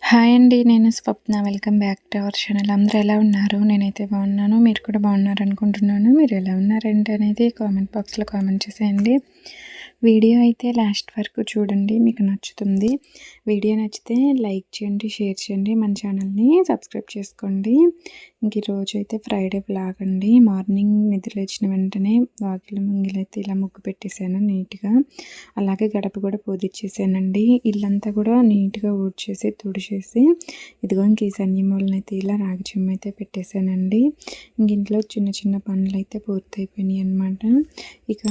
Hi అండి. నేను Swapna. Welcome back to our channel. అందరూ ఎలా ఉన్నారు? నేనైతే బాగున్నాను. మీరు కూడా బాగున్నారనుకుంటున్నాను. మీరు ఎలా ఉన్నారేంటి అనేది కామెంట్ బాక్స్లో కామెంట్ చేసేయండి. వీడియో అయితే లాస్ట్ వరకు చూడండి, మీకు నచ్చుతుంది. వీడియో నచ్చితే లైక్ చేయండి, షేర్ చేయండి, మన ఛానల్ని సబ్స్క్రైబ్ చేసుకోండి. ఇంక ఈరోజు అయితే ఫ్రైడే వ్లాగ్ అండి. మార్నింగ్ నిద్ర లేచిన వెంటనే వాకిలి ముంగిలైతే ఇలా ముగ్గు పెట్టేశాను నీట్గా. అలాగే గడప కూడా పూజిచ్చేసానండి. ఇల్లంతా కూడా నీట్గా ఊడ్చేసి తుడిచేసి ఇదిగో ఇంక ఈ సన్నిమూలనైతే ఇలా రాగి చెమ్మ అయితే పెట్టేశానండి. ఇంక ఇంట్లో చిన్న చిన్న పనులు అయితే పూర్తయిపోయినాయి అనమాట. ఇక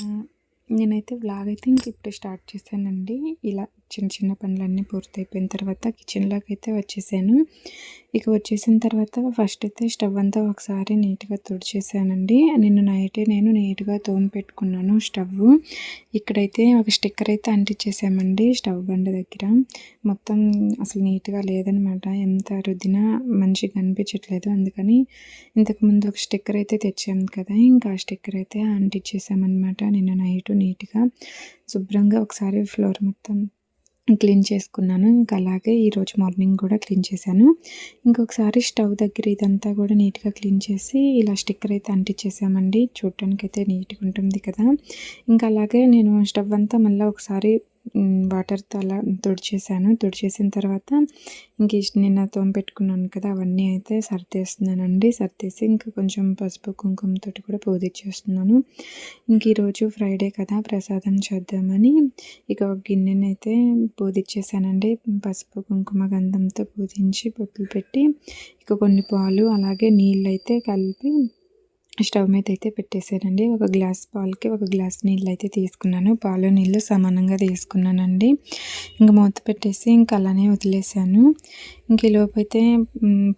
నేనైతే వ్లాగ్ అయితే ఇంక ఇప్పుడు స్టార్ట్ చేశానండి. ఇలా చిన్న చిన్న పనులన్నీ పూర్తయిపోయిన తర్వాత కిచెన్లోకి అయితే వచ్చేసాను. ఇక వచ్చేసిన తర్వాత ఫస్ట్ అయితే స్టవ్ అంతా ఒకసారి నీట్గా తుడిచేసానండి. నిన్న నైటే నేను నీట్గా తోమి పెట్టుకున్నాను స్టవ్. ఇక్కడైతే ఒక స్టిక్కర్ అయితే అంటించేసామండి స్టవ్ బండ దగ్గర. మొత్తం అసలు నీట్గా లేదనమాట. ఎంత రుద్దినా మంచిగా కనిపించట్లేదు. అందుకని ఇంతకుముందు ఒక స్టిక్కర్ అయితే తెచ్చాము కదా, ఇంకా ఆ స్టిక్కర్ అయితే అంటించేసామన్నమాట. నిన్న నైట్ నీట్గా శుభ్రంగా ఒకసారి ఫ్లోర్ మొత్తం క్లీన్ చేసుకున్నాను. ఇంకా అలాగే ఈరోజు మార్నింగ్ కూడా క్లీన్ చేశాను. ఇంకొకసారి స్టవ్ దగ్గర ఇదంతా కూడా నీట్గా క్లీన్ చేసి ఇలా స్టిక్కర్ అయితే అంటించేసామండి. చూడటానికి అయితే నీట్గా ఉంటుంది కదా. ఇంకా అలాగే నేను స్టవ్ అంతా మళ్ళీ ఒకసారి వాటర్తో అలా తుడిచేసాను. తుడిచేసిన తర్వాత ఇంక నిన్న తోమ పెట్టుకున్నాను కదా, అవన్నీ అయితే సర్దేస్తున్నానండి. సర్దేసి ఇంకా కొంచెం పసుపు కుంకుమతో కూడా పూజించేస్తున్నాను. ఇంక ఈరోజు ఫ్రైడే కదా, ప్రసాదం చేద్దామని ఇక ఒక గిన్నెనైతే పూజించేసానండి. పసుపు కుంకుమ గంధంతో పూజించి బొట్లు పెట్టి ఇక కొన్ని పాలు అలాగే నీళ్ళు అయితే కలిపి స్టవ్ మీద అయితే పెట్టేసానండి. ఒక గ్లాస్ పాలకి ఒక గ్లాస్ నీళ్ళు అయితే తీసుకున్నాను. పాలు నీళ్ళు సమానంగా తీసుకున్నానండి. ఇంక మూత పెట్టేసి ఇంక అలానే వదిలేసాను. ఇంక ఈలోపు అయితే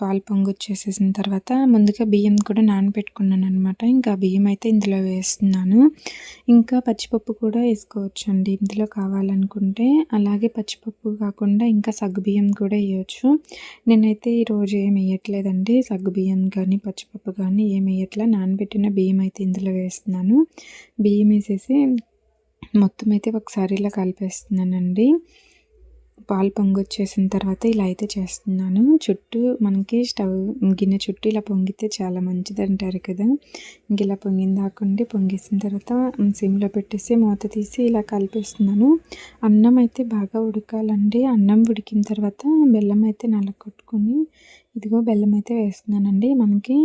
పాలు పొంగొచ్చేసేసిన తర్వాత ముందుగా బియ్యం కూడా నానబెట్టుకున్నాను అనమాట. ఇంకా బియ్యం అయితే ఇందులో వేస్తున్నాను. ఇంకా పచ్చిపప్పు కూడా వేసుకోవచ్చండి ఇందులో కావాలనుకుంటే. అలాగే పచ్చిపప్పు కాకుండా ఇంకా సగ్గుబియ్యం కూడా వేయచ్చు. నేనైతే ఈరోజు ఏం వేయట్లేదండి. సగ్గుబియ్యం కానీ పచ్చిపప్పు కానీ ఏం వేయట్లా. నానబెట్టిన బియ్యం అయితే ఇందులో వేస్తున్నాను. బియ్యం వేసేసి మొత్తం అయితే ఒకసారి ఇలా కలిపేస్తున్నానండి. పాలు పొంగొచ్చేసిన తర్వాత ఇలా అయితే చేస్తున్నాను. చుట్టూ మనకి స్టవ్ గిన్నె చుట్టూ ఇలా పొంగితే చాలా మంచిది అంటారు కదా. ఇంక ఇలా పొంగిందాకండి. పొంగేసిన తర్వాత సిమ్లో పెట్టేసి మూత తీసి ఇలా కలిపేస్తున్నాను. అన్నం అయితే బాగా ఉడకాలండి. అన్నం ఉడికిన తర్వాత బెల్లం అయితే నలగొట్టుకొని ఇదిగో బెల్లం అయితే వేస్తున్నానండి. మనకి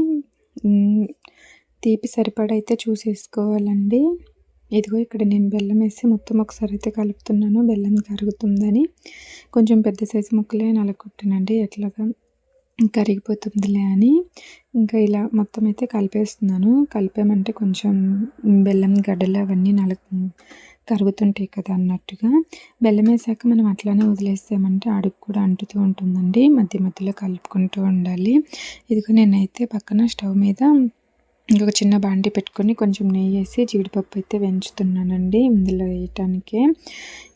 తీపి సరిపడైతే చూసేసుకోవాలండి. ఇదిగో ఇక్కడ నేను బెల్లం వేసి మొత్తం ఒకసారి అయితే కలుపుతున్నాను. బెల్లం కరుగుతుందని కొంచెం పెద్ద సైజు ముక్కలే నలగొట్టానండి. ఎట్లాగా కరిగిపోతుందిలే అని ఇంకా ఇలా మొత్తం అయితే కలిపేస్తున్నాను. కలిపామంటే కొంచెం బెల్లం గడ్డలు అవన్నీ కరుగుతుంటాయి కదా అన్నట్టుగా. బెల్లం వేసాక మనం అట్లానే వదిలేసామంటే అడుగు కూడా అంటుతూ ఉంటుందండి. మధ్య మధ్యలో కలుపుకుంటూ ఉండాలి. ఇదిగో నేనైతే పక్కన స్టవ్ మీద ఇంకొక చిన్న బాండి పెట్టుకొని కొంచెం నెయ్యి వేసి జీడిపప్పు అయితే వేయించుతున్నానండి ఇందులో వేయటానికి.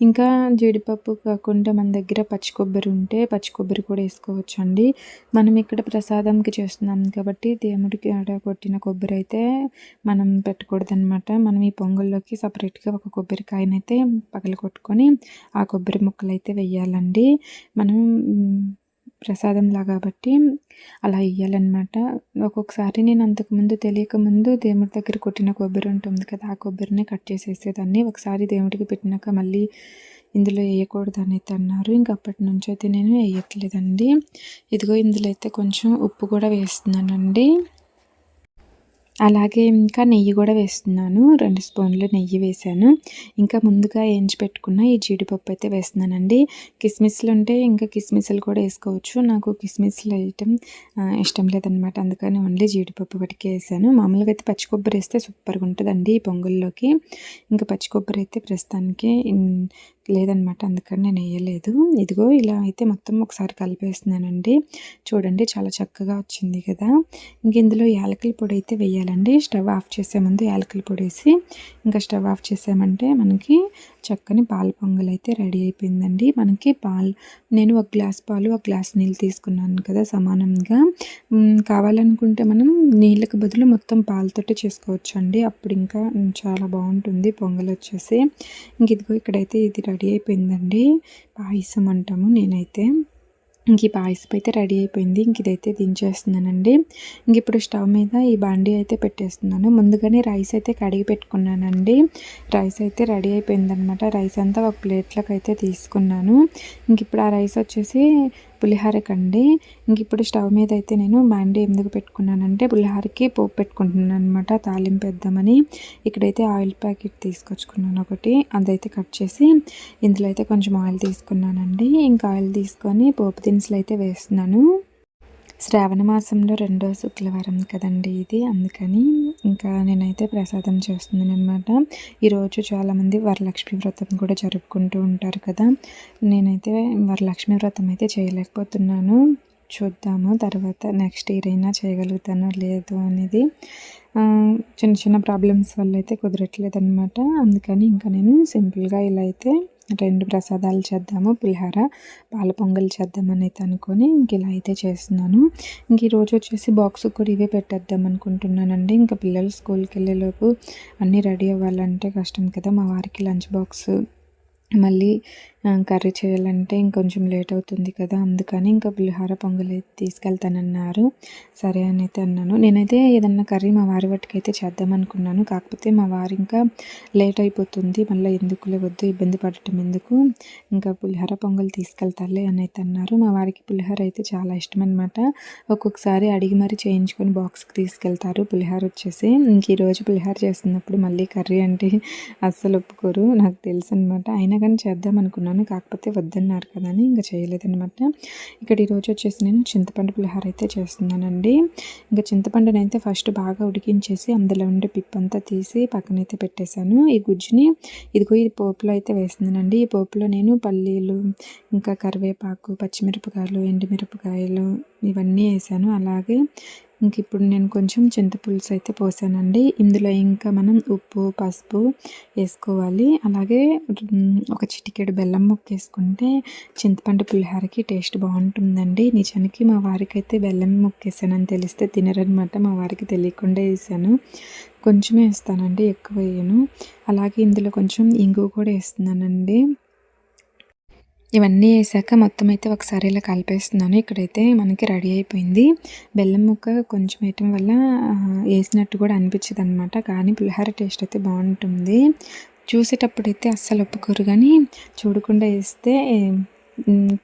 ఇంకా జీడిపప్పు కాకుండా మన దగ్గర పచ్చి కొబ్బరి ఉంటే పచ్చి కొబ్బరి కూడా వేసుకోవచ్చండి. మనం ఇక్కడ ప్రసాదంకి చేస్తున్నాం కాబట్టి దేవుడికి ఆడ కొట్టిన కొబ్బరి అయితే మనం పెట్టకూడదనమాట. మనం ఈ పొంగల్లోకి సపరేట్గా ఒక కొబ్బరికాయనైతే పగలగొట్టుకొని ఆ కొబ్బరి ముక్కలు అయితే వేయాలండి. మనం ప్రసాదంలా కాబట్టి అలా వేయాలన్నమాట. ఒక్కొక్కసారి నేను అంతకుముందు తెలియకముందు దేవుడి దగ్గర కొట్టిన కొబ్బరి ఉంటుంది కదా, ఆ కొబ్బరిని కట్ చేసేసేదాన్ని. ఒకసారి దేవుడికి పెట్టినాక మళ్ళీ ఇందులో వేయకూడదు అని అయితే అన్నారు. ఇంక అప్పటి నుంచి అయితే నేను వేయట్లేదండి. ఇదిగో ఇందులో అయితే కొంచెం ఉప్పు కూడా వేస్తున్నానండి. అలాగే ఇంకా నెయ్యి కూడా వేస్తున్నాను. 2 స్పూన్లు నెయ్యి వేసాను. ఇంకా ముందుగా వేయించి పెట్టుకున్న ఈ జీడిపప్పు అయితే వేస్తున్నానండి. కిస్మిస్లు ఉంటే ఇంకా కిస్మిస్లు కూడా వేసుకోవచ్చు. నాకు కిస్మిస్లు వేయటం ఇష్టం లేదనమాట. అందుకని ఓన్లీ జీడిపప్పు వరకే వేసాను. మామూలుగా అయితే పచ్చి కొబ్బరి వేస్తే సూపర్గా ఉంటుందండి ఈ పొంగల్లోకి. ఇంకా పచ్చి కొబ్బరి అయితే ప్రస్తుతానికి లేదనమాట, అందుకని నేను వేయలేదు. ఇదిగో ఇలా అయితే మొత్తం ఒకసారి కలిపేస్తున్నానండి. చూడండి చాలా చక్కగా వచ్చింది కదా. ఇంక ఇందులో యాలకుల పొడి అయితే వేయాలండి. స్టవ్ ఆఫ్ చేసే ముందు యాలకుల పొడి వేసి ఇంకా స్టవ్ ఆఫ్ చేసామంటే మనకి చక్కని పాల పొంగల్ అయితే రెడీ అయిపోయిందండి. మనకి నేను ఒక గ్లాస్ పాలు ఒక గ్లాస్ నీళ్ళు తీసుకున్నాను కదా సమానంగా. కావాలనుకుంటే మనం నీళ్ళకి బదులు మొత్తం పాలతోటి చేసుకోవచ్చు అండి. అప్పుడు ఇంకా చాలా బాగుంటుంది పొంగల్ వచ్చేసి. ఇంక ఇదిగో ఇక్కడైతే ఇది రెడీ అయిపోయిందండి. పాయసం అంటాము నేనైతే. ఇంక ఈ పాయసం అయితే రెడీ అయిపోయింది. ఇంక ఇదైతే దించేస్తున్నానండి. ఇంక ఇప్పుడు స్టవ్ మీద ఈ బాండీ అయితే పెట్టేస్తున్నాను. ముందుగానే రైస్ అయితే కడిగి పెట్టుకున్నానండి. రైస్ అయితే రెడీ అయిపోయిందనమాట. రైస్ అంతా ఒక ప్లేట్లోకి అయితే తీసుకున్నాను. ఇంక ఇప్పుడు ఆ రైస్ వచ్చేసి పులిహోరకండి. ఇంక ఇప్పుడు స్టవ్ మీద అయితే నేను బాండీ ఎందుకు పెట్టుకున్నానంటే పులిహోరకి పోపు పెట్టుకుంటున్నాను అనమాట, తాలింపు వేద్దామని. ఇక్కడైతే ఆయిల్ ప్యాకెట్ తీసుకొచ్చుకున్నాను ఒకటి, అదైతే కట్ చేసి ఇందులో అయితే కొంచెం ఆయిల్ తీసుకున్నానండి. ఇంకా ఆయిల్ తీసుకొని పోపు దినుసులు అయితే వేస్తున్నాను. శ్రావణ మాసంలో రెండో శుక్రవారం కదండి ఇది, అందుకని ఇంకా నేనైతే ప్రసాదం చేస్తున్నాను అనమాట. ఈరోజు చాలామంది వరలక్ష్మి వ్రతం కూడా జరుపుకుంటూ ఉంటారు కదా. నేనైతే వరలక్ష్మి వ్రతం అయితే చేయలేకపోతున్నాను. చూద్దాము తర్వాత నెక్స్ట్ ఇయర్ అయినా చేయగలుగుతానో లేదో అనేది. చిన్న చిన్న ప్రాబ్లమ్స్ వల్ల అయితే కుదరట్లేదు అనమాట. అందుకని ఇంకా నేను సింపుల్గా ఇలా అయితే 2 ప్రసాదాలు చేద్దాము, పులిహోర పాల పొంగల్ చేద్దామని అయితే అనుకొని ఇంక ఇలా అయితే చేస్తున్నాను. ఇంక ఈరోజు వచ్చేసి బాక్స్కి కూడా ఇవే పెట్టేద్దాం అనుకుంటున్నానండి. ఇంకా పిల్లలు స్కూల్కి వెళ్ళేలోపు అన్నీ రెడీ అవ్వాలంటే కష్టం కదా. మా వారికి లంచ్ బాక్స్ మళ్ళీ కర్రీ చేయాలంటే ఇంకొంచెం లేట్ అవుతుంది కదా. అందుకని ఇంకా పులిహోర పొంగల్ అయితే తీసుకెళ్తానన్నారు. సరే అని అయితే అన్నాను. నేనైతే ఏదన్నా కర్రీ మా వారి వాటికైతే చేద్దాం అనుకున్నాను. కాకపోతే మా వారు ఇంకా లేట్ అయిపోతుంది, మళ్ళీ ఎందుకులే వద్దు ఇబ్బంది పడటం ఎందుకు, ఇంకా పులిహోర పొంగల్ తీసుకెళ్తాలే అని అయితే అన్నారు. మా వారికి పులిహోర అయితే చాలా ఇష్టం అనమాట. ఒక్కొక్కసారి అడిగి మరీ చేయించుకొని బాక్స్కి తీసుకెళ్తారు పులిహోర వచ్చేసి. ఇంక ఈరోజు పులిహోర చేస్తున్నప్పుడు మళ్ళీ కర్రీ అంటే అస్సలు ఒప్పుకోరు, నాకు తెలుసు అనమాట. అయినా కానీ చేద్దాం అనుకున్నాను, కాకపోతే వద్దన్నారు కదా అని ఇంకా చేయలేదన్నమాట. ఇక్కడ ఈరోజు వచ్చేసి నేను చింతపండు పులిహోర అయితే చేస్తున్నానండి. ఇంకా చింతపండుని అయితే ఫస్ట్ బాగా ఉడికించేసి అందులో ఉండే పిప్పంతా తీసి పక్కనైతే పెట్టేశాను. ఈ గుజ్జుని ఇదిగో ఈ పోపులో అయితే వేస్తున్నానండి. ఈ పోపులో నేను పల్లీలు, ఇంకా కరివేపాకు, పచ్చిమిరపకాయలు, ఎండుమిరపకాయలు ఇవన్నీ వేసాను. అలాగే ఇంక ఇప్పుడు నేను కొంచెం చింతపులుసు అయితే పోసానండి. ఇందులో ఇంకా మనం ఉప్పు, పసుపు వేసుకోవాలి. అలాగే ఒక చిటికెడు బెల్లం ముక్క వేసుకుంటే చింతపండు పులిహోరకి టేస్ట్ బాగుంటుందండి. నిజానికి మా వారికి అయితే బెల్లం ముక్క వేసానని తెలిస్తే తినరనమాట. మా వారికి తెలియకుండా వేసాను. కొంచెమే వేస్తానండి, ఎక్కువ వేయను. అలాగే ఇందులో కొంచెం ఇంగువ కూడా వేస్తున్నానండి. ఇవన్నీ వేసాక మొత్తం అయితే ఒకసారి ఇలా కలిపేస్తున్నాను. ఇక్కడైతే మనకి రెడీ అయిపోయింది. బెల్లం ముక్క కొంచెం వేయటం వల్ల వేసినట్టు కూడా అనిపించదు అనమాట, కానీ పులిహోర టేస్ట్ అయితే బాగుంటుంది. చూసేటప్పుడైతే అస్సలు ఒప్పుకోరు, కానీ చూడకుండా వేస్తే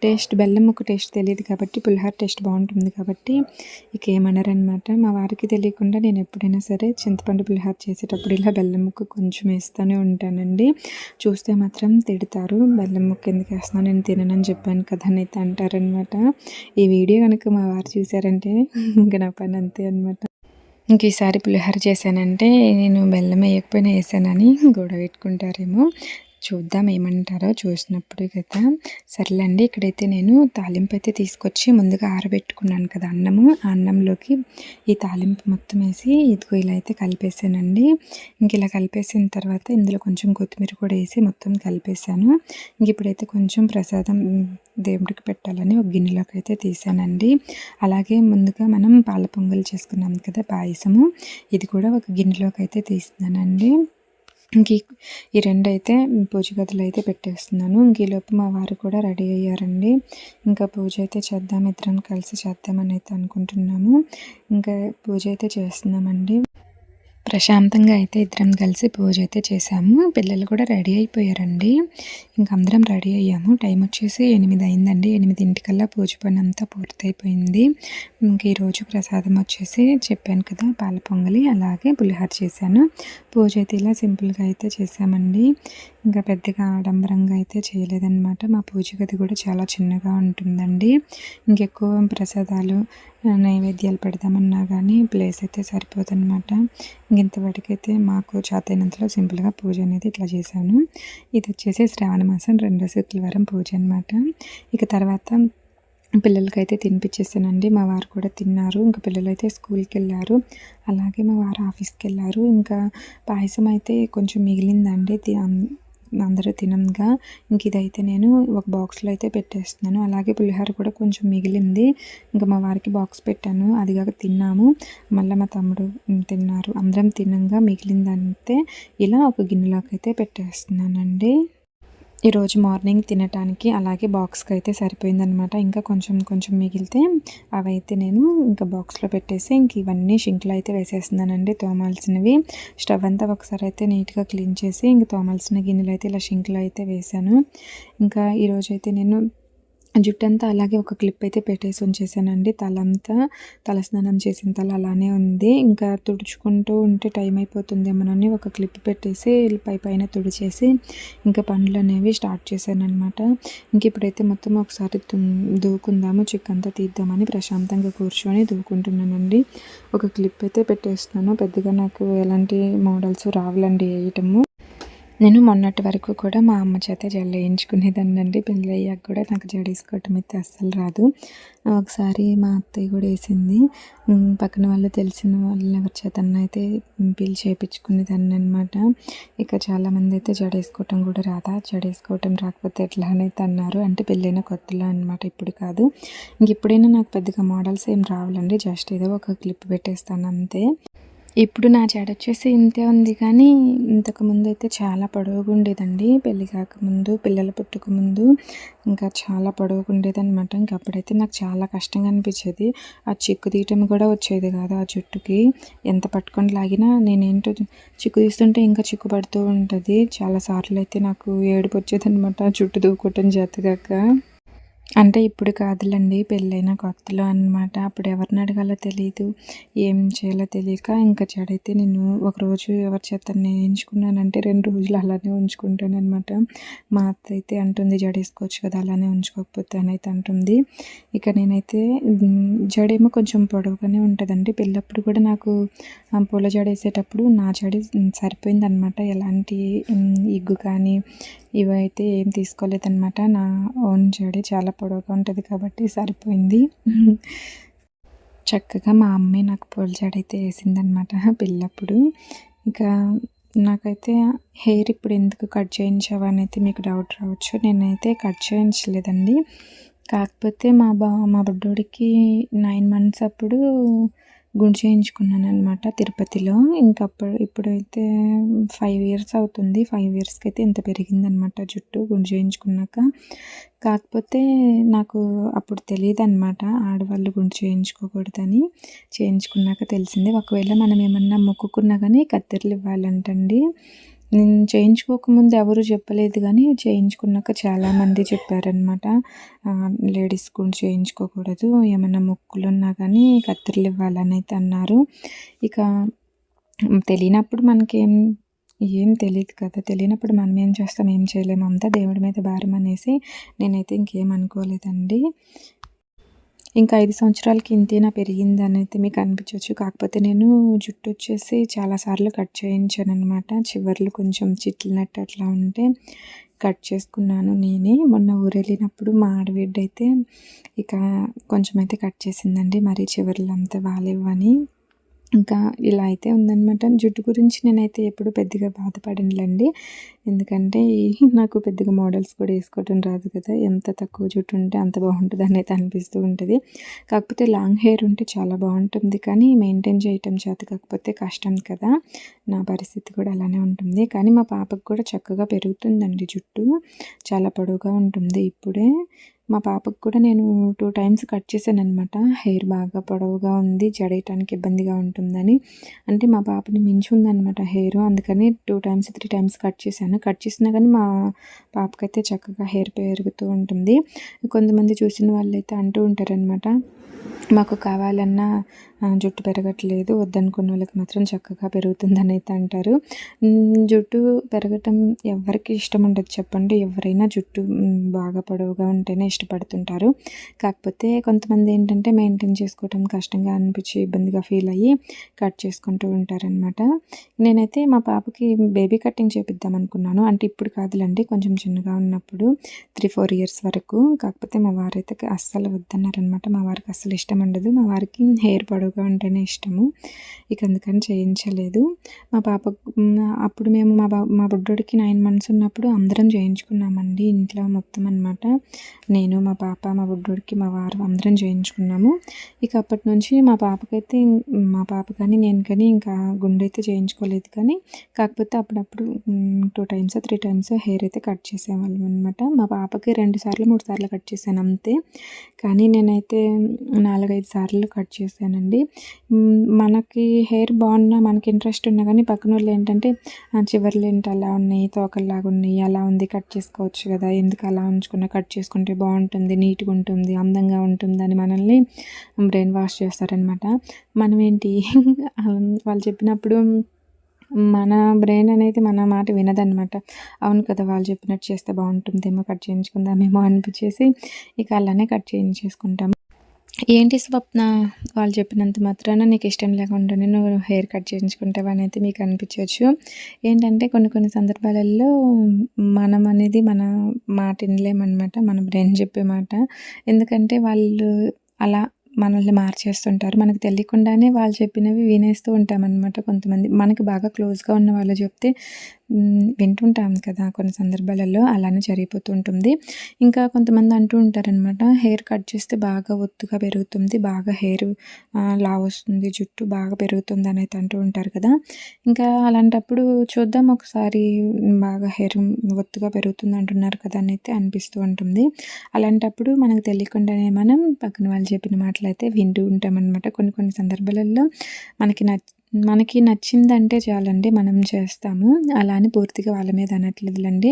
టేస్ట్ బెల్లం ముక్క టేస్ట్ తెలియదు కాబట్టి పులిహోర టేస్ట్ బాగుంటుంది కాబట్టి ఇక ఏమన్నారనమాట. మా వారికి తెలియకుండా నేను ఎప్పుడైనా సరే చింతపండు పులిహోర చేసేటప్పుడు ఇలా బెల్లం ముక్క కొంచెం వేస్తూనే ఉంటానండి. చూస్తే మాత్రం తిడతారు, బెల్లం ముక్క ఎందుకు వేస్తున్నాను, నేను తిననని చెప్పాను కదా అని అయితే అంటారనమాట. ఈ వీడియో కనుక మా వారు చూసారంటే ఇంకా నా పని అంతే అనమాట. ఇంక ఈసారి పులిహోర చేశానంటే నేను బెల్లం వేయకపోయినా వేసానని గొడవ పెట్టుకుంటారేమో, చూద్దాం ఏమంటారో చూసినప్పుడు కదా. సర్లేండి, ఇక్కడైతే నేను తాలింపు అయితే తీసుకొచ్చి ముందుగా ఆరబెట్టుకున్నాను కదా అన్నము, ఆ అన్నంలోకి ఈ తాలింపు మొత్తం వేసి ఇదిగో ఇలా అయితే కలిపేసానండి. ఇంక ఇలా కలిపేసిన తర్వాత ఇందులో కొంచెం కొత్తిమీర కూడా వేసి మొత్తం కలిపేసాను. ఇంక ఇప్పుడైతే కొంచెం ప్రసాదం దేవుడికి పెట్టాలని ఒక గిన్నెలోకి అయితే తీసానండి. అలాగే ముందుగా మనం పాల పొంగల్ చేసుకున్నాం కదా పాయసము, ఇది కూడా ఒక గిన్నెలోకి అయితే తీస్తున్నానండి. ఇంక ఈ 2 అయితే పూజ గదిలో అయితే పెట్టేస్తున్నాను. ఇంక ఈలోపు మా వారు కూడా రెడీ అయ్యారండి. ఇంకా పూజ అయితే చేద్దాం, ఇద్దరం కలిసి చేద్దామని అయితే అనుకుంటున్నాము. ఇంకా పూజ అయితే చేస్తున్నామండి. ప్రశాంతంగా అయితే ఇద్దరం కలిసి పూజ అయితే చేసాము. పిల్లలు కూడా రెడీ అయిపోయారండి. ఇంక అందరం రెడీ అయ్యాము. టైం వచ్చేసి 8 అయిందండి. 8 పూజ పని అంతా పూర్తయిపోయింది. ఇంక ఈరోజు ప్రసాదం వచ్చేసి చెప్పాను కదా పాల పొంగలి, అలాగే పులిహోర చేశాను. పూజ అయితే ఇలా సింపుల్గా అయితే చేసామండి. ఇంకా పెద్దగా ఆడంబరంగా అయితే చేయలేదన్నమాట. మా పూజ గది కూడా చాలా చిన్నగా ఉంటుందండి. ఇంకెక్కువ ప్రసాదాలు నైవేద్యాలు పెడదామన్నా కానీ ప్లేస్ అయితే సరిపోదన్నమాట. ఇంతవరకైతే మాకు చేతైనంతలో సింపుల్గా పూజ అనేది ఇట్లా చేశాను. ఇది వచ్చేసి శ్రావణ మాసం రెండో శుక్రవారం పూజ అనమాట. ఇక తర్వాత పిల్లలకైతే తినిపించేసానండి. మా వారు కూడా తిన్నారు. ఇంకా పిల్లలు అయితే స్కూల్కి వెళ్ళారు, అలాగే మా వారు ఆఫీస్కి వెళ్ళారు. ఇంకా పాయసం అయితే కొంచెం మిగిలిందండి, అందరూ తినంగా. ఇంక ఇదైతే నేను ఒక బాక్స్లో అయితే పెట్టేస్తున్నాను. అలాగే పులిహోర కూడా కొంచెం మిగిలింది, ఇంకా మా వారికి బాక్స్ పెట్టాను, అదిగాక తిన్నాము. మళ్ళీ మా తమ్ముడు తిన్నారు. అందరం తినంగా మిగిలిందంటే ఇలా ఒక గిన్నెలోకి అయితే పెట్టేస్తున్నానండి. ఈరోజు మార్నింగ్ తినటానికి అలాగే బాక్స్కి అయితే సరిపోయిందనమాట. ఇంకా కొంచెం కొంచెం మిగిలితే అవైతే నేను ఇంకా బాక్స్లో పెట్టేసి ఇంక ఇవన్నీ షింక్లో అయితే వేసేస్తున్నానండి తోమాల్సినవి. స్టవ్ అంతా ఒకసారి అయితే నీట్గా క్లీన్ చేసి ఇంక తోమాల్సిన గిన్నెలు అయితే ఇలా షింక్లో అయితే వేసాను. ఇంకా ఈరోజైతే నేను జుట్టంతా అలాగే ఒక క్లిప్ అయితే పెట్టేసి ఉంచేసానండి. తలస్నానం చేసిన తల అలానే ఉంది. ఇంకా తుడుచుకుంటూ ఉంటే టైం అయిపోతుందేమోనని ఒక క్లిప్ పెట్టేసి పైన తుడిచేసి ఇంకా పనులు అనేవి స్టార్ట్ చేశానమాట. ఇంక ఇప్పుడైతే మొత్తం ఒకసారి దూకుందాము, చిక్కంతా తీద్దామని ప్రశాంతంగా కూర్చొని దూకుంటున్నానండి. ఒక క్లిప్ అయితే పెట్టేస్తున్నాను. పెద్దగా నాకు ఎలాంటి మోడల్స్ రావులండి వేయటము. నేను మొన్నటి వరకు కూడా మా అమ్మ చేత జడ వేయించుకునేదాన్నండి. పెళ్ళి అయ్యాక కూడా నాకు జడ వేసుకోవటం అయితే అస్సలు రాదు. ఒకసారి మా అత్తయ్య కూడా వేసింది. పక్కన వాళ్ళు తెలిసిన వాళ్ళు ఎవరి చేతన్నా అయితే పిలిచి చేయించుకునేదాన్ని అనమాట. ఇక చాలామంది అయితే జడ వేసుకోవటం కూడా రాదా, జడ వేసుకోవటం రాకపోతే ఎట్లా అని అయితే అన్నారు. అంటే పెళ్ళైన కొత్తలో అనమాట, ఇప్పుడు కాదు. ఇంక ఇప్పుడైనా నాకు పెద్దగా మోడల్స్ ఏం రావాలండి, జస్ట్ ఏదో ఒక క్లిప్ పెట్టేస్తాను అంతే. ఇప్పుడు నా జడ వచ్చేసి ఇంతే ఉంది, కానీ ఇంతకుముందు అయితే చాలా పొడవుగా ఉండేదండి. పెళ్ళి కాకముందు, పిల్లలు పుట్టకముందు ఇంకా చాలా పొడవుగా ఉండేదన్నమాట. ఇంక అప్పుడైతే నాకు చాలా కష్టంగా అనిపించేది. ఆ చిక్కు తీయటం కూడా వచ్చేది కాదు ఆ జుట్టుకి. ఎంత పట్టుకొని లాగినా నేనేంటో చిక్కు తీస్తుంటే ఇంకా చిక్కు పడుతూ ఉంటుంది. చాలాసార్లు అయితే నాకు ఏడుపు వచ్చేదనమాట జుట్టు దూకోవటం చేతగాక. అంటే ఇప్పుడు కాదులేండి, పెళ్ళైన కొత్తలో అనమాట. అప్పుడు ఎవరిని అడగాలో తెలీదు, ఏం చేయాలో తెలియక ఇంకా జడైతే నేను ఒకరోజు ఎవరి చేత వేయించుకున్నానంటే 2 రోజులు అలానే ఉంచుకుంటానమాట. మా అత్త అయితే అంటుంది జడేసుకోవచ్చు కదా, అలానే ఉంచుకోకపోతే అని అయితే అంటుంది. ఇక నేనైతే జడేమో కొంచెం పొడవుగానే ఉంటుందండి. పెళ్ళప్పుడు కూడా నాకు పూల జడ వేసేటప్పుడు నా జడ సరిపోయిందనమాట. ఎలాంటి ఇగ్గు కానీ ఇవైతే ఏం తీసుకోలేదన్నమాట. నా ఓన్ జడే చాలా పొడవుగా ఉంటుంది కాబట్టి సరిపోయింది. చక్కగా మా అమ్మే నాకు పూల జడ అయితే వేసిందనమాట పెళ్ళప్పుడు. ఇంకా నాకైతే హెయిర్ ఇప్పుడు ఎందుకు కట్ చేయించావా అని అయితే మీకు డౌట్ రావచ్చు. నేనైతే కట్ చేయించలేదండి. కాకపోతే మా బుడ్డోడికి 9 months అప్పుడు గుండు చేయించుకున్నాను అనమాట తిరుపతిలో. ఇప్పుడైతే 5 years అవుతుంది. 5 yearsకి అయితే ఇంత పెరిగిందనమాట జుట్టు గుండు చేయించుకున్నాక. కాకపోతే నాకు అప్పుడు తెలియదన్నమాట ఆడవాళ్ళు గుండు చేయించుకోకూడదని. చేయించుకున్నాక తెలిసింది. ఒకవేళ మనం ఏమన్నా మొక్కుకున్నా కానీ కత్తెరలు ఇవ్వాలంటండి. నేను చేయించుకోకముందు ఎవరు చెప్పలేదు, కానీ చేయించుకున్నాక చాలామంది చెప్పారనమాట. లేడీస్ గుండు చేయించుకోకూడదు, ఏమైనా మొక్కులు ఉన్నా కానీ కత్తెరలు ఇవ్వాలని అయితే అన్నారు. ఇక తెలియనప్పుడు ఏం తెలియదు కదా, తెలియనప్పుడు మనం ఏం చేస్తాం, ఏం చేయలేము. అంతా దేవుడి మీద భారం అనేసి నేనైతే ఇంకేం అనుకోలేదండి. ఇంకా 5 సంవత్సరాలకి ఇంతేనా పెరిగిందని అయితే మీకు అనిపించవచ్చు. కాకపోతే నేను జుట్టు వచ్చేసి చాలాసార్లు కట్ చేయించాననమాట. చివర్లు కొంచెం చిట్లినట్టు అట్లా ఉంటే కట్ చేసుకున్నాను నేనే. మొన్న ఊరెళ్ళినప్పుడు మా ఆడబిడ్డ అయితే ఇక కొంచెం అయితే కట్ చేసిందండి. మరి చివర్లు అంతా బాగాలేవని. ఇంకా ఇలా అయితే ఉందనమాట. జుట్టు గురించి నేనైతే ఎప్పుడు పెద్దగా బాధపడనులేండి. ఎందుకంటే నాకు పెద్దగా మోడల్స్ కూడా వేసుకోవటం రాదు కదా. ఎంత తక్కువ జుట్టు ఉంటే అంత బాగుంటుంది అని అయితే అనిపిస్తూ ఉంటుంది. కాకపోతే లాంగ్ హెయిర్ ఉంటే చాలా బాగుంటుంది, కానీ మెయింటైన్ చేయటం చేత కాకపోతే కష్టం కదా. నా పరిస్థితి కూడా అలానే ఉంటుంది. కానీ మా పాపకు కూడా చక్కగా పెరుగుతుందండి జుట్టు, చాలా పొడవుగా ఉంటుంది ఇప్పుడే. మా పాపకు కూడా నేను 2 times కట్ చేశాననమాట. హెయిర్ బాగా పొడవుగా ఉంది, జడేయటానికి ఇబ్బందిగా ఉంటుందని. అంటే మా పాపని మించి ఉందనమాట హెయిర్, అందుకని 2 times 3 times కట్ చేశాను. కట్ చేసినా కానీ మా పాపకైతే చక్కగా హెయిర్ పెరుగుతూ ఉంటుంది. కొంతమంది చూసిన వాళ్ళైతే అంటూ ఉంటారనమాట, మాకు కావాలన్నా జుట్టు పెరగట్లేదు, వద్దనుకున్న వాళ్ళకి మాత్రం చక్కగా పెరుగుతుందని అయితే అంటారు. జుట్టు పెరగటం ఎవరికి ఇష్టం ఉండదు చెప్పండి. ఎవరైనా జుట్టు బాగా పొడవుగా ఉంటేనే ఇష్టపడుతుంటారు. కాకపోతే కొంతమంది ఏంటంటే మెయింటైన్ చేసుకోవటం కష్టంగా అనిపించి ఇబ్బందిగా ఫీల్ అయ్యి కట్ చేసుకుంటూ ఉంటారనమాట. నేనైతే మా పాపకి బేబీ కటింగ్ చేపిద్దాం అనుకున్నాను. అంటే ఇప్పుడు కాదులేండి, కొంచెం చిన్నగా ఉన్నప్పుడు 3-4 years వరకు. కాకపోతే మా వారైతే అస్సలు వద్దన్నారనమాట. మా వారికి అస్సలు ఇష్టం ఇష్టం ఉండదు. మా వారికి హెయిర్ పొడవుగా ఉంటేనే ఇష్టము. ఇక అందుకని చేయించలేదు. మా పాప అప్పుడు మేము మా బుడ్డోడికి 9 మంత్స్ ఉన్నప్పుడు అందరం చేయించుకున్నామండి ఇంట్లో మొత్తం అనమాట. నేను, మా పాప, మా బుడ్డోడికి, మా వారు అందరం చేయించుకున్నాము. ఇక అప్పటి నుంచి మా పాప కానీ నేను కానీ ఇంకా గుండె అయితే చేయించుకోలేదు. కానీ కాకపోతే అప్పుడప్పుడు 2 టైమ్స్ 3 టైమ్స్ హెయిర్ అయితే కట్ చేసేవాళ్ళం అనమాట. మా పాపకి 2 సార్లు 3 సార్లు కట్ చేశాను అంతే. కానీ నేనైతే 4, 5 సార్లు కట్ చేశానండి. మనకి హెయిర్ బాగున్నా మనకి ఇంట్రెస్ట్ ఉన్నా కానీ పక్కన వాళ్ళు ఏంటంటే చివర్లు ఏంటి అలా ఉన్నాయి, తోకల్లాగా ఉన్నాయి, అలా ఉంది, కట్ చేసుకోవచ్చు కదా, ఎందుకు అలా ఉంచుకున్నా, కట్ చేసుకుంటే బాగుంటుంది, నీట్గా ఉంటుంది, అందంగా ఉంటుంది అని మనల్ని బ్రెయిన్ వాష్ చేస్తారనమాట. మనం ఏంటి వాళ్ళు చెప్పినప్పుడు మన బ్రెయిన్ అనేది మన మాట వినదనమాట. అవును కదా, వాళ్ళు చెప్పినట్టు చేస్తే బాగుంటుందేమో, కట్ చేయించుకుందామేమో అనిపించేసి ఇక అలానే కట్ చేయించేసుకుంటాము. ఏంటి స్వప్న, వాళ్ళు చెప్పినంత మాత్రాన నీకు ఇష్టం లేకుండానే నువ్వు హెయిర్ కట్ చేయించుకుంటావు అని అయితే మీకు అనిపించవచ్చు. ఏంటంటే కొన్ని సందర్భాలలో మనం అనేది మన మాట వినలేమన్నమాట, మన బ్రెయిన్ చెప్పే మాట. ఎందుకంటే వాళ్ళు అలా మనల్ని మార్చేస్తుంటారు. మనకు తెలియకుండానే వాళ్ళు చెప్పినవి వినేస్తూ ఉంటామన్నమాట. కొంతమంది మనకి బాగా క్లోజ్గా ఉన్న వాళ్ళు చెప్తే వింటుంటాం కదా, కొన్ని సందర్భాలలో అలానే జరిగిపోతూ ఉంటుంది. ఇంకా కొంతమంది అంటూ ఉంటారనమాట, హెయిర్ కట్ చేస్తే బాగా ఒత్తుగా పెరుగుతుంది, బాగా హెయిర్ లావు వస్తుంది, జుట్టు బాగా పెరుగుతుంది అని అయితే అంటూ ఉంటారు కదా. ఇంకా అలాంటప్పుడు చూద్దాం ఒకసారి, బాగా హెయిర్ ఒత్తుగా పెరుగుతుంది అంటున్నారు కదా అని అయితే అనిపిస్తూ ఉంటుంది. అలాంటప్పుడు మనకు తెలియకుండానే మనం పక్కన వాళ్ళు చెప్పిన మాటలు అయితే వింటూ ఉంటామన్నమాట. కొన్ని సందర్భాలలో మనకి నచ్చిందంటే చాలండి మనం చేస్తాము. అలా అని పూర్తిగా వాళ్ళ మీద అనట్లేదులండి.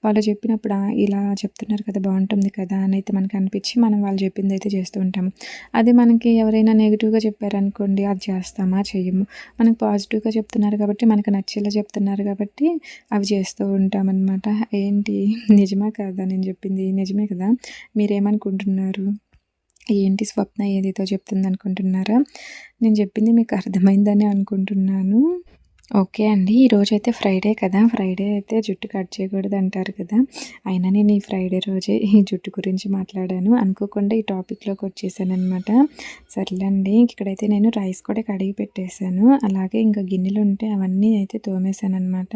వాళ్ళు చెప్పినప్పుడు ఇలా చెప్తున్నారు కదా, బాగుంటుంది కదా అని అయితే మనకు అనిపించి మనం వాళ్ళు చెప్పింది అయితే చేస్తూ ఉంటాము. అదే మనకి ఎవరైనా నెగిటివ్గా చెప్పారనుకోండి, అది చేస్తామా, చెయ్యము. మనకు పాజిటివ్గా చెప్తున్నారు కాబట్టి, మనకు నచ్చేలా చెప్తున్నారు కాబట్టి అవి చేస్తూ ఉంటామన్నమాట. ఏంటి, నిజమా కాదా నేను చెప్పింది? నిజమే కదా. మీరేమనుకుంటున్నారు? ఏంటి స్వప్న ఏదేదో చెప్తుంది అనుకుంటున్నారా? నేను చెప్పింది మీకు అర్థమైందని అనుకుంటున్నాను. ఓకే అండి. ఈరోజైతే ఫ్రైడే కదా, ఫ్రైడే అయితే జుట్టు కట్ చేయకూడదు అంటారు కదా. అయినా నేను ఈ ఫ్రైడే రోజే ఈ జుట్టు గురించి మాట్లాడాను. అనుకోకుండా ఈ టాపిక్లోకి వచ్చేసానమాట. సర్లేండి, ఇక్కడైతే నేను రైస్ కూడా కడిగి పెట్టేశాను. అలాగే ఇంకా గిన్నెలు ఉంటే అవన్నీ అయితే తోమేశాను అనమాట.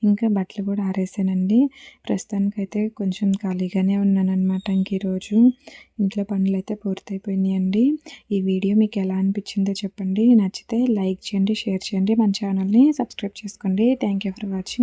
ఇంకా బట్టలు కూడా ఆరేసానండి. ప్రస్తుతానికైతే కొంచెం ఖాళీగానే ఉన్నానన్నమాట. ఇంక ఈరోజు ఇంట్లో పనులు అయితే పూర్తయిపోయినాయండి. ఈ వీడియో మీకు ఎలా అనిపించిందో చెప్పండి. నచ్చితే లైక్ చేయండి, షేర్ చేయండి, మన ఛానల్ని సబ్స్క్రైబ్ చేసుకోండి. Thank you for watching.